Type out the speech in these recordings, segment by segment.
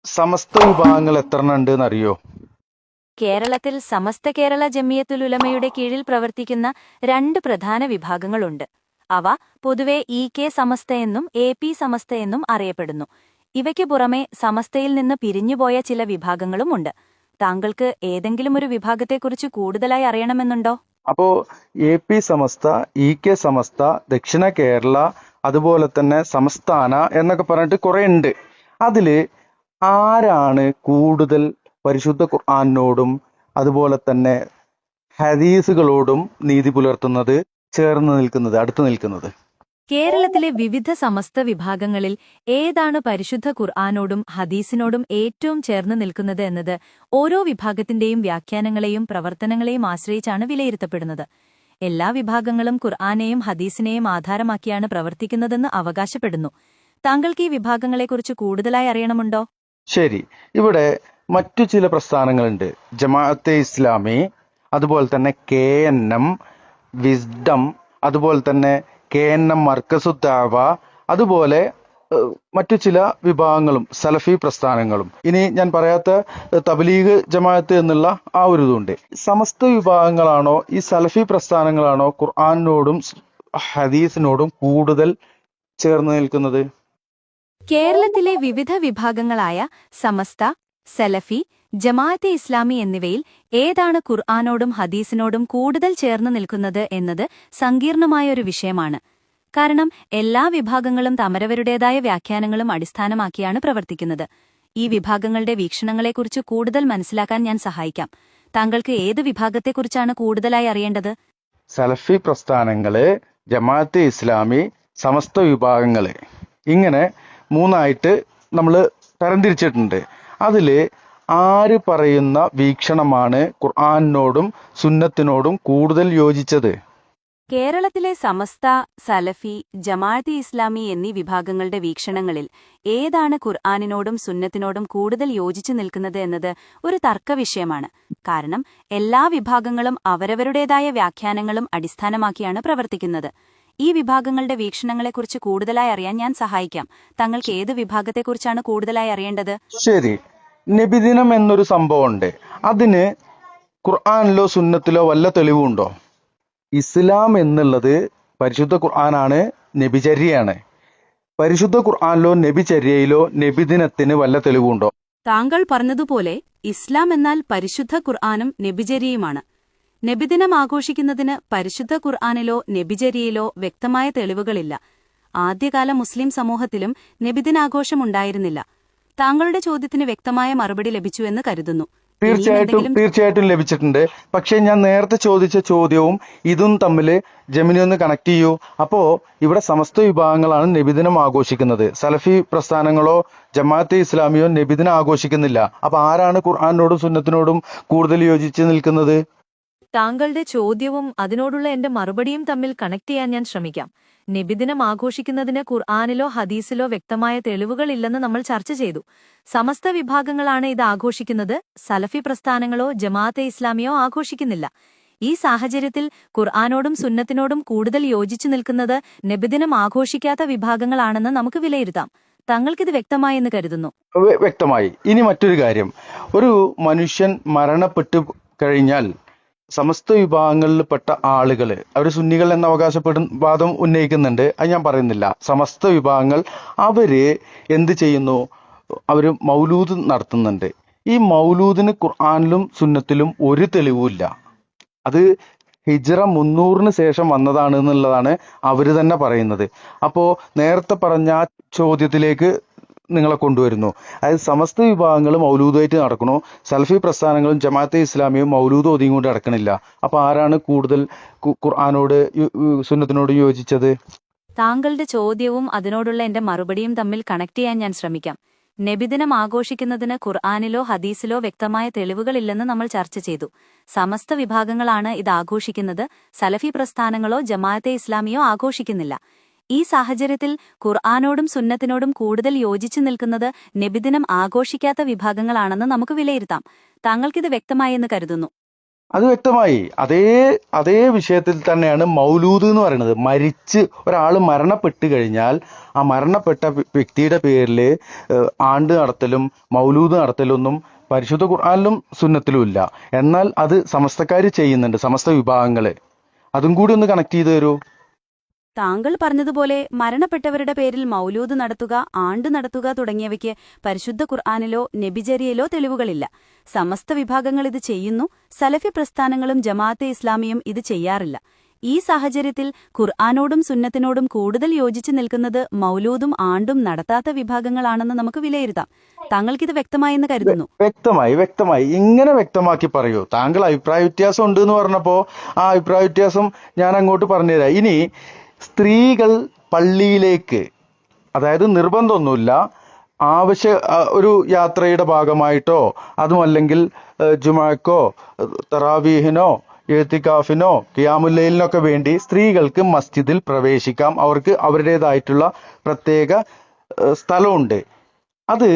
സമസ്ത വിഭാഗങ്ങൾ എത്രണ്ണം ഉണ്ട് എന്നറിയോ? കേരളത്തിൽ സമസ്ത കേരള ജമിയത്തുൽ ഉലമയുടെ കീഴിൽ പ്രവർത്തിക്കുന്ന രണ്ട് പ്രധാന വിഭാഗങ്ങളുണ്ട്. അവ പൊതുവെ കെ സമസ്തയെന്നും പി സമസ്തയെന്നും അറിയപ്പെടുന്നു. ഇവയ്ക്കു പുറമെ സമസ്തയിൽ നിന്ന് പിരിഞ്ഞുപോയ ചില വിഭാഗങ്ങളുമുണ്ട്. താങ്കൾക്ക് ഏതെങ്കിലും ഒരു വിഭാഗത്തെക്കുറിച്ച് കൂടുതലായി അറിയണമെന്നുണ്ടോ? അപ്പോ പി സമസ്ത, കെ സമസ്ത, ദക്ഷിണ കേരള, അതുപോലെ തന്നെ സംസ്ഥാന എന്നൊക്കെ പറഞ്ഞിട്ട് കുറെ ഉണ്ട്. അതില് ആരാണ് കൂടുതൽ പരിശുദ്ധ ഖുർആനോടും അതുപോലെ തന്നെ ഹദീസുകളോടും നീതി പുലർത്തുന്നത്, ചേർന്ന് നിൽക്കുന്നത്, അടുത്തു നിൽക്കുന്നത്? കേരളത്തിലെ വിവിധ സമസ്ത വിഭാഗങ്ങളിൽ ഏതാണ് പരിശുദ്ധ ഖുർആനോടും ഹദീസിനോടും ഏറ്റവും ചേർന്ന് നിൽക്കുന്നത് എന്നത് ഓരോ വിഭാഗത്തിന്റെയും വ്യാഖ്യാനങ്ങളെയും പ്രവർത്തനങ്ങളെയും ആശ്രയിച്ചാണ് വിലയിരുത്തപ്പെടുന്നത്. എല്ലാ വിഭാഗങ്ങളും ഖുർആനെയും ഹദീസിനെയും ആധാരമാക്കിയാണ് പ്രവർത്തിക്കുന്നതെന്ന് അവകാശപ്പെടുന്നു. താങ്കൾക്ക് ഈ വിഭാഗങ്ങളെക്കുറിച്ച് കൂടുതലായി അറിയണമുണ്ടോ? ശരി, ഇവിടെ മറ്റു ചില പ്രസ്ഥാനങ്ങളുണ്ട്. ജമാഅത്തെ ഇസ്ലാമി, അതുപോലെ തന്നെ KNM, വിസ്ഡം, അതുപോലെ തന്നെ KNM മർക്കസുദ്ദാവ, അതുപോലെ മറ്റു ചില വിഭാഗങ്ങളും സലഫി പ്രസ്ഥാനങ്ങളും. ഇനി ഞാൻ പറയാത്ത തബ്ലീഗ് ജമാഅത്ത് എന്നുള്ള ആ ഒരു ഇതുണ്ട്. സമസ്ത വിഭാഗങ്ങളാണോ ഈ സലഫി പ്രസ്ഥാനങ്ങളാണോ ഖുർആനോടും ഹദീസിനോടും കൂടുതൽ ചേർന്ന് നിൽക്കുന്നത്? കേരളത്തിലെ വിവിധ വിഭാഗങ്ങളായ സമസ്ത, സലഫി, ജമാഅത്തെ ഇസ്ലാമി എന്നിവയിൽ ഏതാണ് ഖുർആനോടും ഹദീസിനോടും കൂടുതൽ ചേർന്ന് നിൽക്കുന്നത് എന്നത് സങ്കീർണമായ ഒരു വിഷയമാണ്. കാരണം എല്ലാ വിഭാഗങ്ങളും തമരവരുടേതായ വ്യാഖ്യാനങ്ങളും അടിസ്ഥാനമാക്കിയാണ് പ്രവർത്തിക്കുന്നത്. ഈ വിഭാഗങ്ങളുടെ വീക്ഷണങ്ങളെക്കുറിച്ച് കൂടുതൽ മനസ്സിലാക്കാൻ ഞാൻ സഹായിക്കാം. താങ്കൾക്ക് ഏത് വിഭാഗത്തെക്കുറിച്ചാണ് കൂടുതലായി അറിയേണ്ടത്? സലഫി പ്രസ്ഥാനങ്ങള്, ജമാഅത്തെ ഇസ്ലാമി, സമസ്ത വിഭാഗങ്ങള്, ഇങ്ങനെ മൂന്നായിട്ട് നമ്മൾ തരംതിരിച്ചിട്ടുണ്ട്. അതില് ആര് പറയുന്ന വീക്ഷണമാണ് ഖുർആനോടും സുന്നത്തിനോടും കൂടുതൽ യോജിച്ചത്? കേരളത്തിലെ സമസ്ത, സലഫി, ജമാഅത്തെ ഇസ്ലാമി എന്നീ വിഭാഗങ്ങളുടെ വീക്ഷണങ്ങളിൽ ഏതാണ് ഖുർആനിനോടും സുന്നത്തിനോടും കൂടുതൽ യോജിച്ചു നിൽക്കുന്നത് എന്നത് ഒരു തർക്കവിഷയമാണ്. കാരണം എല്ലാ വിഭാഗങ്ങളും അവരവരുടേതായ വ്യാഖ്യാനങ്ങളും അടിസ്ഥാനമാക്കിയാണ് പ്രവർത്തിക്കുന്നത്. ഈ വിഭാഗങ്ങളുടെ വീക്ഷണങ്ങളെക്കുറിച്ച് കൂടുതലായി അറിയാൻ ഞാൻ സഹായിക്കാം. താങ്കൾക്ക് ഏത് വിഭാഗത്തെക്കുറിച്ചാണ് കൂടുതലായി അറിയേണ്ടത്? ശരി, നബിദിനം എന്നൊരു സംഭവമുണ്ട്. അതിന് ഖുർആനിലോ സുന്നത്തിലോ വല്ല തെളിവുണ്ടോ? ഇസ്ലാം എന്നുള്ളത് പരിശുദ്ധ ഖുർആനാണ്, നബിചര്യയാണ്. പരിശുദ്ധ ഖുർആനിലോ നബിചര്യയിലോ നബിദിനത്തിന് വല്ല തെളിവുണ്ടോ? താങ്കൾ പറഞ്ഞതുപോലെ ഇസ്ലാം എന്നാൽ പരിശുദ്ധ ഖുർആനും നബിചര്യയുമാണ്. നബിദിനം ആഘോഷിക്കുന്നതിന് പരിശുദ്ധ ഖുർആനിലോ നബിചര്യയിലോ വ്യക്തമായ തെളിവുകളില്ല. ആദ്യകാല മുസ്ലിം സമൂഹത്തിലും നബിദിനാഘോഷമുണ്ടായിരുന്നില്ല. താങ്കളുടെ ചോദ്യത്തിന് വ്യക്തമായ മറുപടി ലഭിച്ചുവെന്ന് കരുതുന്നു. തീർച്ചയായിട്ടും ലഭിച്ചിട്ടുണ്ട്. പക്ഷേ ഞാൻ നേരത്തെ ചോദിച്ച ചോദ്യവും ഇതും തമ്മിൽ ജമിനി ഒന്ന് കണക്ട് ചെയ്യൂ. അപ്പോ ഇവിടെ സമസ്ത വിഭാഗങ്ങളാണ് നബിദിനം ആഘോഷിക്കുന്നത്. സലഫി പ്രസ്ഥാനങ്ങളോ ജമാഅത്തെ ഇസ്ലാമിയോ നബിദിനം ആഘോഷിക്കുന്നില്ല. അപ്പൊ ആരാണ് ഖുർആനോടും സുന്നത്തിനോടും കൂടുതൽ യോജിച്ച് നിൽക്കുന്നത്? താങ്കളുടെ ചോദ്യവും അതിനോടുള്ള എന്റെ മറുപടിയും തമ്മിൽ കണക്ട് ചെയ്യാൻ ഞാൻ ശ്രമിക്കാം. നബിദിനം ആഘോഷിക്കുന്നതിന് ഖുർആനിലോ ഹദീസിലോ വ്യക്തമായ തെളിവുകളില്ലെന്ന് നമ്മൾ ചർച്ച ചെയ്തു. സമസ്ത വിഭാഗങ്ങളാണ് ഇത് ആഘോഷിക്കുന്നത്. സലഫി പ്രസ്ഥാനങ്ങളോ ജമാഅത്തെ ഇസ്ലാമിയോ ആഘോഷിക്കുന്നില്ല. ഈ സാഹചര്യത്തിൽ ഖുർആനോടും സുന്നത്തിനോടും കൂടുതൽ യോജിച്ചു നിൽക്കുന്നത് നബിദിനം ആഘോഷിക്കാത്ത വിഭാഗങ്ങളാണെന്ന് നമുക്ക് വിലയിരുത്താം. താങ്കൾക്കിത് വ്യക്തമായെന്ന് കരുതുന്നു. വ്യക്തമായി. ഇനി മറ്റൊരു കാര്യം, ഒരു മനുഷ്യൻ മരണപ്പെട്ടു കഴിഞ്ഞാൽ സമസ്ത വിഭാഗങ്ങളിൽപ്പെട്ട ആളുകൾ, അവർ സുന്നികൾ എന്ന അവകാശപ്പെടും വാദം ഉന്നയിക്കുന്നുണ്ട്. അത് ഞാൻ പറയുന്നില്ല. സമസ്ത വിഭാഗങ്ങൾ അവര് എന്ത് ചെയ്യുന്നു? അവര് മൗലൂദ് നടത്തുന്നുണ്ട്. ഈ മൗലൂദിന് ഖുർആനിലും സുന്നത്തിലും ഒരു തെളിവുമില്ല. അത് ഹിജ്റ 300 ശേഷം വന്നതാണ് എന്നുള്ളതാണ് അവര് തന്നെ പറയുന്നത്. അപ്പോ നേരത്തെ പറഞ്ഞ ആ ചോദ്യത്തിലേക്ക് നിങ്ങളെ കൊണ്ടുവരുന്നു. അതായത് സമസ്ത വിഭാഗങ്ങൾ മൗലൂദായിട്ട് നടക്കണു, സലഫി പ്രസ്ഥാനങ്ങളും ജമാഅത്തെ ഇസ്ലാമിയും മൗലൂദ് ഓതിയും കൊണ്ട് നടക്കണില്ല. അപ്പൊ ആരാണ് കൂടുതൽ ഖുർആനോട് സുന്നത്തിനോട് യോജിച്ചത്? താങ്കളുടെ ചോദ്യവും അതിനോടുള്ള എന്റെ മറുപടിയും തമ്മിൽ കണക്ട് ചെയ്യാൻ ഞാൻ ശ്രമിക്കാം. നബിദിനം ആഘോഷിക്കുന്നതിന് ഖുർആനിലോ ഹദീസിലോ വ്യക്തമായ തെളിവുകളില്ലെന്ന് നമ്മൾ ചർച്ച ചെയ്തു. സമസ്ത വിഭാഗങ്ങളാണ് ഇത് ആഘോഷിക്കുന്നത്. സലഫി പ്രസ്ഥാനങ്ങളോ ജമാഅത്തെ ഇസ്ലാമിയോ ആഘോഷിക്കുന്നില്ല. ഈ സാഹചര്യത്തിൽ ഖുർആനോടും സുന്നത്തിനോടും കൂടുതൽ യോജിച്ചു നിൽക്കുന്നത് നബിദിനം ആഘോഷിക്കാത്ത വിഭാഗങ്ങളാണെന്ന് നമുക്ക് വിലയിരുത്താം. താങ്കൾക്കിത് വ്യക്തമായെന്ന് കരുതുന്നു. അത് വ്യക്തമായി. അതേ വിഷയത്തിൽ തന്നെയാണ് മൗലൂദ് എന്ന് പറയുന്നത്. ഒരാൾ മരണപ്പെട്ട് കഴിഞ്ഞാൽ ആ മരണപ്പെട്ട വ്യക്തിയുടെ പേരിൽ ആണ്ട് നടത്തലും മൗലൂദ് നടത്തലൊന്നും പരിശുദ്ധ ഖുർആനിലും സുന്നത്തിലും ഇല്ല. എന്നാൽ അത് സമസ്തക്കാർ ചെയ്യുന്നുണ്ട്, സമസ്ത വിഭാഗങ്ങള്. അതും കൂടി ഒന്ന് കണക്ട് ചെയ്ത് തരൂ. താങ്കൾ പറഞ്ഞതുപോലെ മരണപ്പെട്ടവരുടെ പേരിൽ മൗലൂദ് നടത്തുക, ആണ്ട് നടത്തുക തുടങ്ങിയവയ്ക്ക് പരിശുദ്ധ ഖുർആനിലോ നബിചര്യയിലോ തെളിവുകളില്ല. സമസ്ത വിഭാഗങ്ങൾ ഇത് ചെയ്യുന്നു. സലഫി പ്രസ്ഥാനങ്ങളും ജമാഅത്തെ ഇസ്ലാമിയും ഇത് ചെയ്യാറില്ല. ഈ സാഹചര്യത്തിൽ ഖുർആനോടും സുന്നത്തിനോടും കൂടുതൽ യോജിച്ചു നിൽക്കുന്നത് മൗലൂദും ആണ്ടും നടത്താത്ത വിഭാഗങ്ങളാണെന്ന് നമുക്ക് വിലയിരുത്താം. താങ്കൾക്കിത് വ്യക്തമായെന്ന് കരുതുന്നു. വ്യക്തമായി ഇങ്ങനെ വ്യക്തമാക്കി പറയൂ. താങ്കൾ അഭിപ്രായ വ്യത്യാസം ഉണ്ട് എന്ന് പറഞ്ഞപ്പോ ആ അഭിപ്രായ വ്യത്യാസം ഞാൻ അങ്ങോട്ട് പറഞ്ഞുതരാം. ഇനി സ്ത്രീകൾ പള്ളിയിലേക്ക്, അതായത് നിർബന്ധമൊന്നുമില്ല, ഒരു യാത്രയുടെ ഭാഗമായിട്ടോ അതുമല്ലെങ്കിൽ ജുമാക്കോ തറാവീഹിനോ എഴുത്തിക്കാഫിനോ ഖിയാമുല്ലൈലിനൊക്കെ വേണ്ടി സ്ത്രീകൾക്ക് മസ്ജിദിൽ പ്രവേശിക്കാം. അവർക്ക് അവരുടേതായിട്ടുള്ള പ്രത്യേക സ്ഥലമുണ്ട്. അത്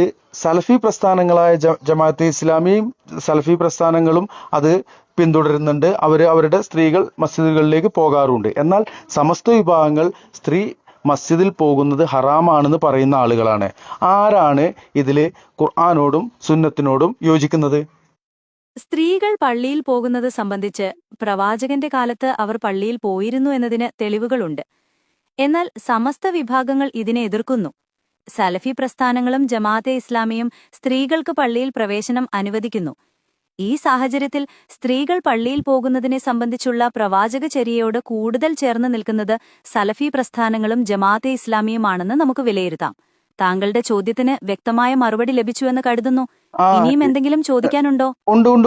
സലഫി പ്രസ്ഥാനങ്ങളായ ജമാഅത്തെ ഇസ്ലാമിയും സലഫി പ്രസ്ഥാനങ്ങളും അത് പിന്തുടരുന്നുണ്ട്. അവരുടെ സ്ത്രീകൾ മസ്ജിദുകളിലേക്ക് പോകാറുണ്ട്. എന്നാൽ സമസ്ത വിഭാഗങ്ങൾ സ്ത്രീ മസ്ജിദിൽ പോകുന്നത് ഹറാമാണെന്ന് പറയുന്ന ആളുകളാണ്. ആരാണ് ഇതിൽ ഖുർആനോടും സുന്നത്തിനോടും യോജിക്കുന്നത്? സ്ത്രീകൾ പള്ളിയിൽ പോകുന്നത് സംബന്ധിച്ച് പ്രവാചകന്റെ കാലത്ത് അവർ പള്ളിയിൽ പോയിരുന്നു എന്നതിന് തെളിവുകളുണ്ട്. എന്നാൽ സമസ്ത വിഭാഗങ്ങൾ ഇതിനെ എതിർക്കുന്നു. സലഫി പ്രസ്ഥാനങ്ങളും ജമാഅത്തെ ഇസ്ലാമിയും സ്ത്രീകൾക്ക് പള്ളിയിൽ പ്രവേശനം അനുവദിക്കുന്നു. ഈ സാഹചര്യത്തിൽ സ്ത്രീകൾ പള്ളിയിൽ പോകുന്നതിനെ സംബന്ധിച്ചുള്ള പ്രവാചകചര്യയോട് കൂടുതൽ ചേർന്ന് നിൽക്കുന്നത് സലഫി പ്രസ്ഥാനങ്ങളും ജമാഅത്തെ ഇസ്ലാമിയുമാണെന്ന് നമുക്ക് വിലയിരുത്താം. താങ്കളുടെ ചോദ്യത്തിന് വ്യക്തമായ മറുപടി ലഭിച്ചുവെന്ന് കരുതുന്നു. ഇനിയും എന്തെങ്കിലും ചോദിക്കാനുണ്ടോ?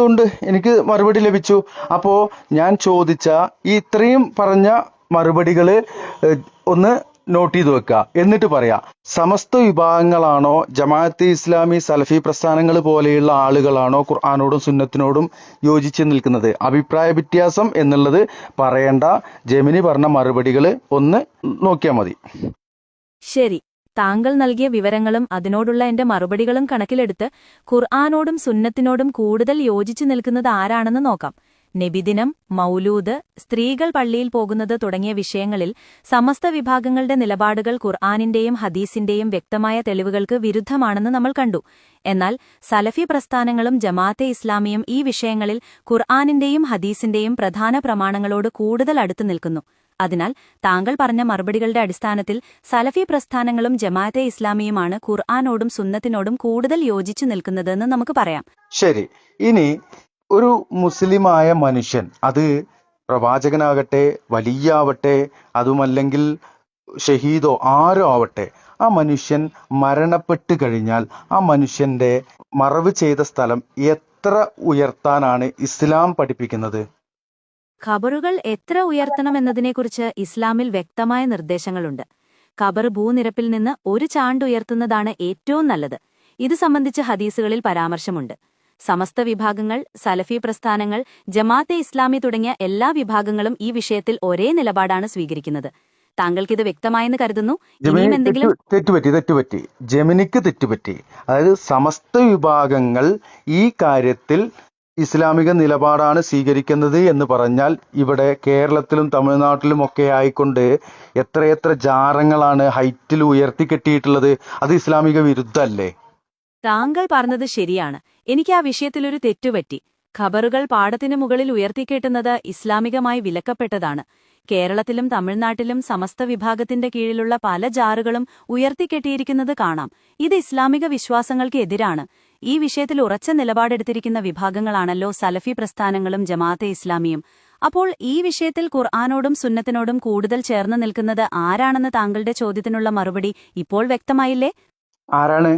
ഉണ്ട്. എനിക്ക് മറുപടി ലഭിച്ചു. അപ്പോ ഞാൻ ചോദിച്ച ഈ ഇത്രയും പറഞ്ഞ മറുപടികള് ഒന്ന് നോട്ട് ചെയ്ത് വെക്കുക. എന്നിട്ട് പറയാം, സമസ്ത വിഭാഗങ്ങളാണോ ജമാഅത്തെ ഇസ്ലാമി സലഫി പ്രസ്ഥാനങ്ങൾ പോലെയുള്ള ആളുകളാണോ ഖുർആനോടും സുന്നത്തിനോടും യോജിച്ച് നിൽക്കുന്നത്? അഭിപ്രായ വ്യത്യാസം എന്നുള്ളത് പറയേണ്ട. ജെമിനി പറഞ്ഞ മറുപടികൾ ഒന്ന് നോക്കിയാൽ മതി. ശരി. താങ്കൾ നൽകിയ വിവരങ്ങളും അതിനോടുള്ള എന്റെ മറുപടികളും കണക്കിലെടുത്ത് ഖുർആനോടും സുന്നത്തിനോടും കൂടുതൽ യോജിച്ചു നിൽക്കുന്നത് ആരാണെന്ന് നോക്കാം. നബിദിനം, മൗലൂദ്, സ്ത്രീകൾ പള്ളിയിൽ പോകുന്നത് തുടങ്ങിയ വിഷയങ്ങളിൽ സമസ്ത വിഭാഗങ്ങളുടെ നിലപാടുകൾ ഖുർആനിന്റെയും ഹദീസിന്റെയും വ്യക്തമായ തെളിവുകൾക്ക് വിരുദ്ധമാണെന്ന് നമ്മൾ കണ്ടു. എന്നാൽ സലഫി പ്രസ്ഥാനങ്ങളും ജമാഅത്തെ ഇസ്ലാമിയും ഈ വിഷയങ്ങളിൽ ഖുർആനിന്റെയും ഹദീസിന്റെയും പ്രധാന പ്രമാണങ്ങളോട് കൂടുതൽ അടുത്തു നിൽക്കുന്നു. അതിനാൽ താങ്കൾ പറഞ്ഞ മറുപടികളുടെ അടിസ്ഥാനത്തിൽ സലഫി പ്രസ്ഥാനങ്ങളും ജമാഅത്തെ ഇസ്ലാമിയുമാണ് ഖുർആനോടും സുന്നത്തിനോടും കൂടുതൽ യോജിച്ചു നിൽക്കുന്നതെന്ന് നമുക്ക് പറയാം. ശരി. ഇനി ഒരു മുസ്ലിമായ മനുഷ്യൻ, അത് പ്രവാചകനാകട്ടെ, വലിയാവട്ടെ, അതുമല്ലെങ്കിൽ ഷഹീദോ ആരോ ആവട്ടെ, ആ മനുഷ്യൻ മരണപ്പെട്ട് കഴിഞ്ഞാൽ ആ മനുഷ്യന്റെ മറവ് ചെയ്ത സ്ഥലം എത്ര ഉയർത്താനാണ് ഇസ്ലാം പഠിപ്പിക്കുന്നത്? ഖബറുകൾ എത്ര ഉയർത്തണമെന്നതിനെക്കുറിച്ച് ഇസ്ലാമിൽ വ്യക്തമായ നിർദ്ദേശങ്ങളുണ്ട്. ഖബർ ഭൂനിരപ്പിൽ നിന്ന് 1 ചാണ്ട് ഉയർത്തുന്നതാണ് ഏറ്റവും നല്ലത്. ഇത് സംബന്ധിച്ച് ഹദീസുകളിൽ പരാമർശമുണ്ട്. സമസ്ത വിഭാഗങ്ങൾ, സലഫി പ്രസ്ഥാനങ്ങൾ, ജമാഅത്തെ ഇസ്ലാമി തുടങ്ങിയ എല്ലാ വിഭാഗങ്ങളും ഈ വിഷയത്തിൽ ഒരേ നിലപാടാണ് സ്വീകരിക്കുന്നത്. താങ്കൾക്കിത് വ്യക്തമായെന്ന് കരുതുന്നു. ഇനിയും എന്തെങ്കിലും? തെറ്റുപറ്റി. ജെമിനിക്ക് തെറ്റുപറ്റി. അതായത് സമസ്ത വിഭാഗങ്ങൾ ഈ കാര്യത്തിൽ ഇസ്ലാമിക നിലപാടാണ് സ്വീകരിക്കുന്നത് എന്ന് പറഞ്ഞാൽ ഇവിടെ കേരളത്തിലും തമിഴ്നാട്ടിലും ഒക്കെ ആയിക്കൊണ്ട് എത്രയെത്ര ജാറങ്ങളാണ് ഹൈറ്റിൽ ഉയർത്തിക്കെട്ടിയിട്ടുള്ളത്. അത് ഇസ്ലാമിക വിരുദ്ധല്ലേ? താങ്കൾ പറഞ്ഞത് ശരിയാണ്. എനിക്ക് ആ വിഷയത്തിലൊരു തെറ്റുപറ്റി. ഖബറുകൾ പാടത്തിനു മുകളിൽ ഉയർത്തിക്കെട്ടുന്നത് ഇസ്ലാമികമായി വിലക്കപ്പെട്ടതാണ്. കേരളത്തിലും തമിഴ്നാട്ടിലും സമസ്ത വിഭാഗത്തിന്റെ കീഴിലുള്ള പല ജാറുകളും ഉയർത്തിക്കെട്ടിയിരിക്കുന്നത് കാണാം. ഇത് ഇസ്ലാമിക വിശ്വാസങ്ങൾക്ക് എതിരാണ്. ഈ വിഷയത്തിൽ ഉറച്ച നിലപാടെടുത്തിരിക്കുന്ന വിഭാഗങ്ങളാണല്ലോ സലഫി പ്രസ്ഥാനങ്ങളും ജമാഅത്തെ ഇസ്ലാമിയും. അപ്പോൾ ഈ വിഷയത്തിൽ ഖുർആനോടും സുന്നത്തിനോടും കൂടുതൽ ചേർന്ന് നിൽക്കുന്നത് ആരാണെന്ന് താങ്കളുടെ ചോദ്യത്തിനുള്ള മറുപടി ഇപ്പോൾ വ്യക്തമായില്ലേ? ആരാണ്?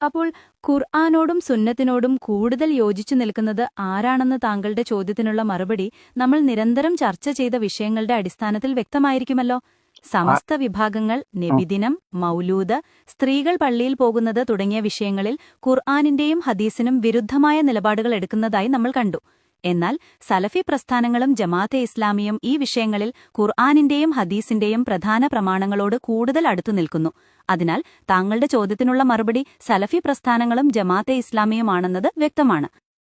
അപ്പോൾ ഖുർആനോടും സുന്നത്തിനോടും കൂടുതൽ യോജിച്ചു നിൽക്കുന്നത് ആരാണെന്ന് താങ്കളുടെ ചോദ്യത്തിനുള്ള മറുപടി നമ്മൾ നിരന്തരം ചർച്ച ചെയ്ത വിഷയങ്ങളുടെ അടിസ്ഥാനത്തിൽ വ്യക്തമായിരിക്കുമല്ലോ. സമസ്ത വിഭാഗങ്ങൾ നബിദിനം, മൗലൂദ്, സ്ത്രീകൾ പള്ളിയിൽ പോകുന്നത് തുടങ്ങിയ വിഷയങ്ങളിൽ ഖുർആനിന്റെയും ഹദീസിനും വിരുദ്ധമായ നിലപാടുകൾ എടുക്കുന്നതായി നമ്മൾ കണ്ടു. എന്നാൽ സലഫി പ്രസ്ഥാനങ്ങളും ജമാഅത്തെ ഇസ്ലാമിയും ഈ വിഷയങ്ങളിൽ ഖുർആനിന്റെയും ഹദീസിന്റെയും പ്രധാന പ്രമാണങ്ങളോട് കൂടുതൽ അടുത്തു നിൽക്കുന്നു. അതിനാൽ താങ്കളുടെ ചോദ്യത്തിനുള്ള മറുപടി സലഫി പ്രസ്ഥാനങ്ങളും ജമാഅത്തെ ഇസ്ലാമിയുമാണെന്നത് വ്യക്തമാണ്.